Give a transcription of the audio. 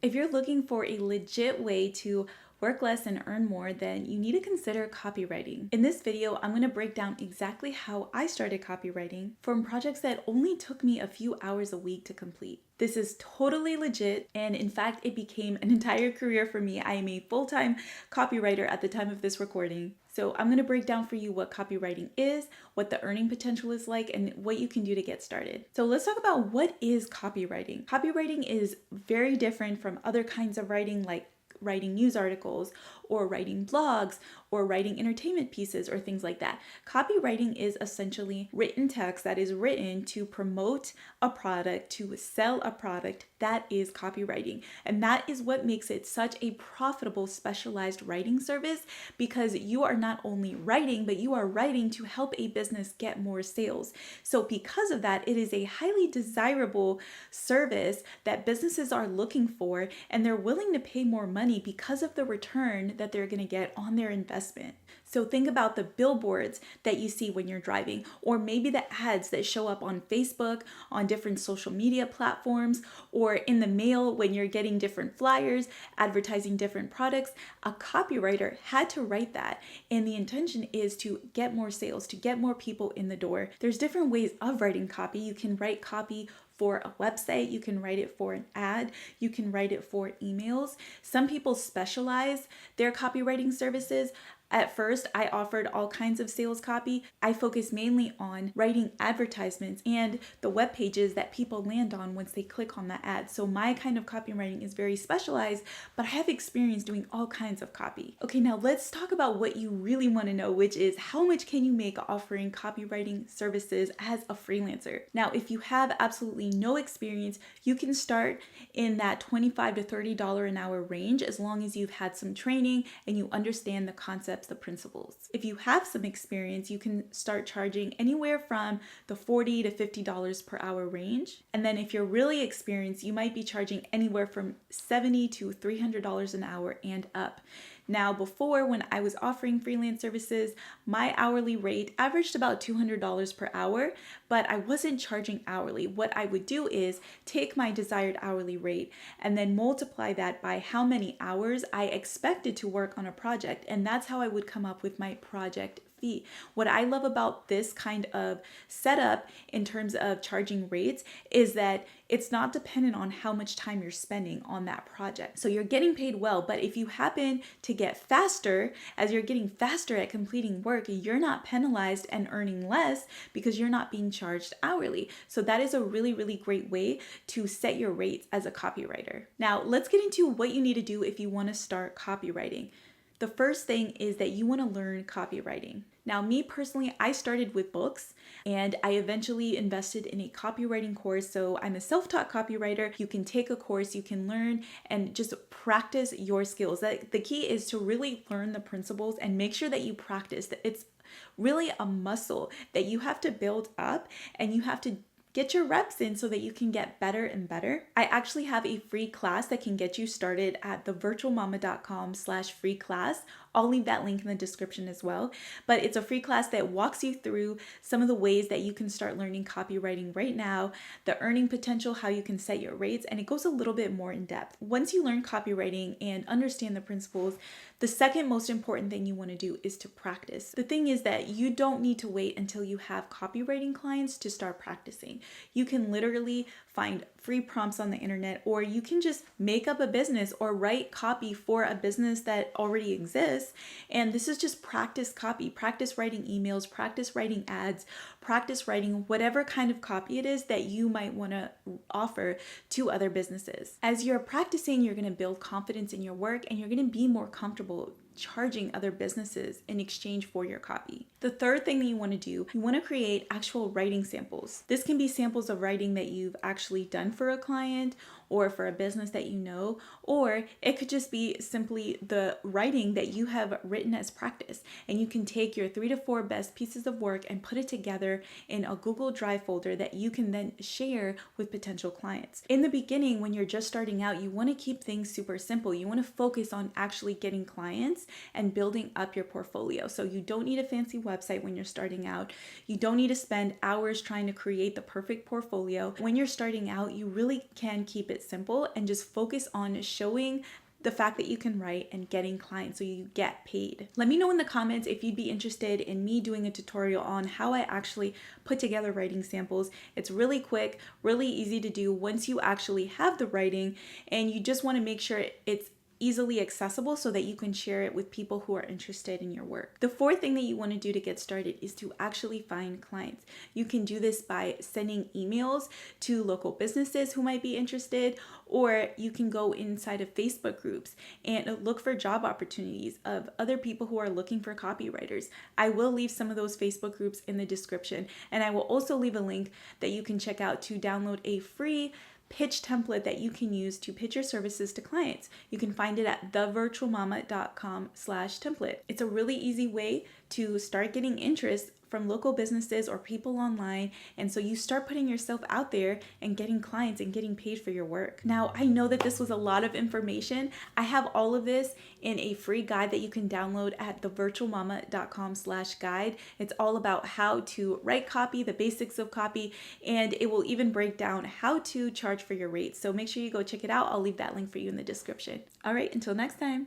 If you're looking for a legit way to work less and earn more, then you need to consider copywriting. In this video, I'm going to break down exactly how I started copywriting from projects that only took me a few hours a week to complete. This is totally legit, and in fact, it became an entire career for me. I am a full-time copywriter at the time of this recording. So I'm going to break down for you what copywriting is, what the earning potential is like, and what you can do to get started. So let's talk about what is copywriting. Copywriting is very different from other kinds of writing, like writing news articles or writing blogs or writing entertainment pieces or things like that. Copywriting is essentially written text that is written to promote a product, to sell a product. That is copywriting. And that is what makes it such a profitable specialized writing service, because you are not only writing, but you are writing to help a business get more sales. So because of that, it is a highly desirable service that businesses are looking for, and they're willing to pay more money because of the return that they're going to get on their investment. So think about the billboards that you see when you're driving, or maybe the ads that show up on Facebook, on different social media platforms, or in the mail when you're getting different flyers advertising different products. A copywriter had to write that, and the intention is to get more sales, to get more people in the door. There's different ways of writing copy. You can write copy for a website, you can write it for an ad, you can write it for emails. Some people specialize their copywriting services. At first, I offered all kinds of sales copy. I focus mainly on writing advertisements and the web pages that people land on once they click on the ad. So my kind of copywriting is very specialized, but I have experience doing all kinds of copy. Okay, now let's talk about what you really want to know, which is how much can you make offering copywriting services as a freelancer? Now, if you have absolutely no experience, you can start in that $25 to $30 an hour range, as long as you've had some training and you understand the concepts, the principles. If you have some experience, you can start charging anywhere from the $40 to $50 per hour range. And then if you're really experienced, you might be charging anywhere from $70 to $300 an hour and up. Now, before, when I was offering freelance services, my hourly rate averaged about $200 per hour, but I wasn't charging hourly. What I would do is take my desired hourly rate and then multiply that by how many hours I expected to work on a project, and that's how I would come up with my project fee. What I love about this kind of setup in terms of charging rates is that it's not dependent on how much time you're spending on that project. So you're getting paid well, but if you happen to get faster, as you're getting faster at completing work, you're not penalized and earning less because you're not being charged hourly. So that is a really, really great way to set your rates as a copywriter. Now, let's get into what you need to do if you want to start copywriting. The first thing is that you want to learn copywriting. Now, me personally, I started with books and I eventually invested in a copywriting course. So I'm a self-taught copywriter. You can take a course, you can learn and just practice your skills. The key is to really learn the principles and make sure that you practice. It's really a muscle that you have to build up, and you have to get your reps in so that you can get better and better. I actually have a free class that can get you started at thevirtualmama.com/free class. I'll leave that link in the description as well. But it's a free class that walks you through some of the ways that you can start learning copywriting right now, the earning potential, how you can set your rates, and it goes a little bit more in depth. Once you learn copywriting and understand the principles, the second most important thing you want to do is to practice. The thing is that you don't need to wait until you have copywriting clients to start practicing. You can literally find free prompts on the internet, or you can just make up a business or write copy for a business that already exists. And this is just practice copy, practice writing emails, practice writing ads, practice writing whatever kind of copy it is that you might want to offer to other businesses. As you're practicing, you're going to build confidence in your work, and you're going to be more comfortable charging other businesses in exchange for your copy. The third thing that you want to do, you want to create actual writing samples. This can be samples of writing that you've actually done for a client or for a business that you know, or it could just be simply the writing that you have written as practice. And you can take your 3 to 4 best pieces of work and put it together in a Google Drive folder that you can then share with potential clients. In the beginning, when you're just starting out, you want to keep things super simple. You want to focus on actually getting clients and building up your portfolio. So you don't need a fancy website when you're starting out. You don't need to spend hours trying to create the perfect portfolio. When you're starting out, you really can keep it simple and just focus on showing the fact that you can write and getting clients so you get paid. Let me know in the comments if you'd be interested in me doing a tutorial on how I actually put together writing samples. It's really quick, really easy to do once you actually have the writing, and you just want to make sure it's easily accessible so that you can share it with people who are interested in your work. The fourth thing that you want to do to get started is to actually find clients. You can do this by sending emails to local businesses who might be interested, or you can go inside of Facebook groups and look for job opportunities of other people who are looking for copywriters. I will leave some of those Facebook groups in the description, and I will also leave a link that you can check out to download a free pitch template that you can use to pitch your services to clients. You can find it at thevirtualmama.com/template. It's a really easy way to start getting interest from local businesses or people online, and so you start putting yourself out there and getting clients and getting paid for your work. Now, I know that this was a lot of information. I have all of this in a free guide that you can download at thevirtualmama.com/guide. It's all about how to write copy, the basics of copy, and it will even break down how to charge for your rates. So make sure you go check it out. I'll leave that link for you in the description. All right, until next time.